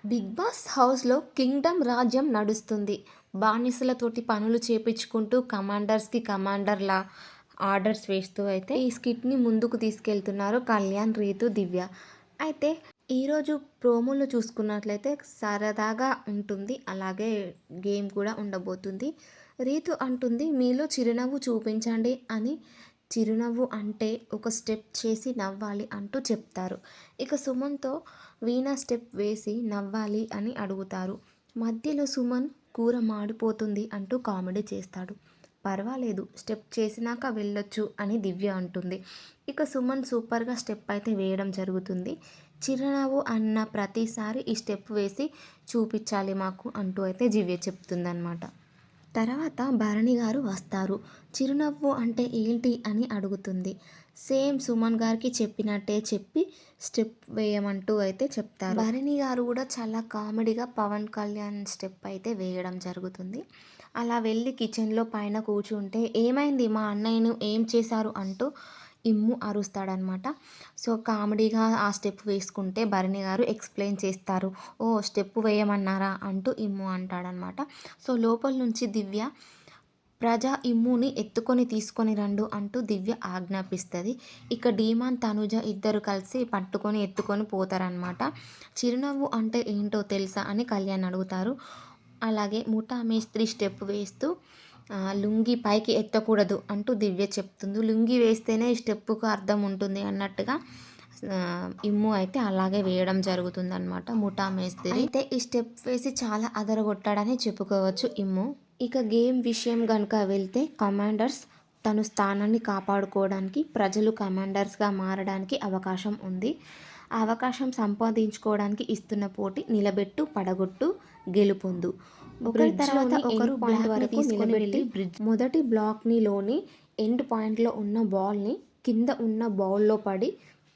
Big boss హౌస్‌లో Kingdom రాజ్యం నడుస్తుంది. బానిసలతోటి పనులు చేపించుకుంటూ కమాండర్స్‌కి కమాండర్‌లా ఆర్డర్స్ వేస్తూ అయితే ఈ స్కిట్‌ని ముందుకు తీసుకెళ్తున్నారు కళ్యాణ్, రీతు, దివ్య. అయితే ఈరోజు ప్రోమోలో చూసుకున్నట్లయితే సరదాగా ఉంటుంది. అలాగే గేమ్ కూడా ఉండబోతుంది. రీతు అంటుంది, మీలో చిరునవ్వు చూపించండి అని. చిరునవ్వు అంటే ఒక స్టెప్ చేసి నవ్వాలి అంటూ చెప్తారు. ఇక సుమన్‌తో వీణా స్టెప్ వేసి నవ్వాలి అని అడుగుతారు. మధ్యలో సుమన్ కూర మాడిపోతుంది అంటూ కామెడీ చేస్తాడు. పర్వాలేదు, స్టెప్ చేసినాక వెళ్ళొచ్చు అని దివ్య అంటుంది. ఇక సుమన్ సూపర్గా స్టెప్ అయితే వేయడం జరుగుతుంది. చిరునవ్వు అన్న ప్రతిసారి ఈ స్టెప్ వేసి చూపించాలి మాకు అంటూ అయితే దివ్య చెప్తుందన్నమాట. తర్వాత భరణి గారు వస్తారు. చిరునవ్వు అంటే ఏంటి అని అడుగుతుంది. సేమ్ సుమన్ గారికి చెప్పినట్టే చెప్పి స్టెప్ వేయమంటూ అయితే చెప్తారు. భరణి గారు కూడా చాలా కామెడీగా పవన్ కళ్యాణ్ స్టెప్ అయితే వేయడం జరుగుతుంది. అలా వెళ్ళి కిచెన్లో పైన కూర్చుంటే, ఏమైంది మా అన్నయ్యను ఏం చేశారు అంటూ ఇమ్ము అరుస్తాడనమాట. సో కామెడీగా ఆ స్టెప్ వేసుకుంటే భరణి గారు ఎక్స్ప్లెయిన్ చేస్తారు. ఓ స్టెప్ వేయమన్నారా అంటూ ఇమ్ము అంటాడనమాట. సో లోపల నుంచి దివ్య, ప్రజా ఇమ్ముని తీసుకొని రండు అంటూ దివ్య ఆజ్ఞాపిస్తుంది. ఇక డీమాన్, తనుజ ఇద్దరు కలిసి పట్టుకొని ఎత్తుకొని పోతారనమాట. చిరునవ్వు అంటే ఏంటో తెలుసా అని కళ్యాణ్ అడుగుతారు. అలాగే ముఠా మేస్త్రి స్టెప్ వేస్తూ లుంగి పైకి ఎత్తకూడదు అంటూ దివ్య చెప్తుంది. లుంగి వేస్తేనే ఈ స్టెప్పుకు అర్థం ఉంటుంది అన్నట్టుగా ఇమ్ము అయితే అలాగే వేయడం జరుగుతుందన్నమాట. ముఠా మేస్త్రి అయితే ఈ స్టెప్ వేసి చాలా అదరగొట్టాడని చెప్పుకోవచ్చు ఇమ్ము. ఇక గేమ్ విషయం కనుక వెళ్తే, కమాండర్స్ తన స్థానాన్ని కాపాడుకోవడానికి, ప్రజలు కమాండర్స్గా మారడానికి అవకాశం ఉంది. ఆ అవకాశం సంపాదించుకోవడానికి ఇస్తున్న పోటీ నిలబెట్టు, పడగొట్టు, గెలుపొందు. ఒకరి తర్వాత ఒకరు పాయింట్ వరకు తీసుకొని వెళ్ళి మొదటి బ్లాక్లోని ఎండ్ పాయింట్లో ఉన్న బాల్ని కింద ఉన్న బౌల్లో పడి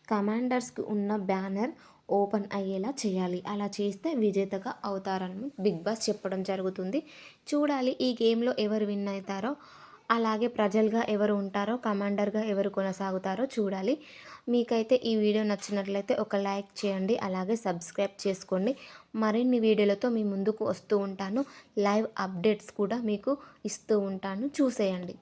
కమాండర్స్కి ఉన్న బ్యానర్ ఓపెన్ అయ్యేలా చేయాలి. అలా చేస్తే విజేతగా అవుతారని బిగ్ బాస్ చెప్పడం జరుగుతుంది. చూడాలి ఈ గేమ్లో ఎవరు విన్ అవుతారో, అలాగే ప్రజలుగా ఎవరు ఉంటారో, కమాండర్గా ఎవరు కొనసాగుతారో చూడాలి. మీకైతే ఈ వీడియో నచ్చినట్లయితే ఒక లైక్ చేయండి, అలాగే సబ్స్క్రైబ్ చేసుకోండి. మరిన్ని వీడియోలతో మీ ముందుకు వస్తూ ఉంటాను. లైవ్ అప్డేట్స్ కూడా మీకు ఇస్తూ ఉంటాను, చూసేయండి.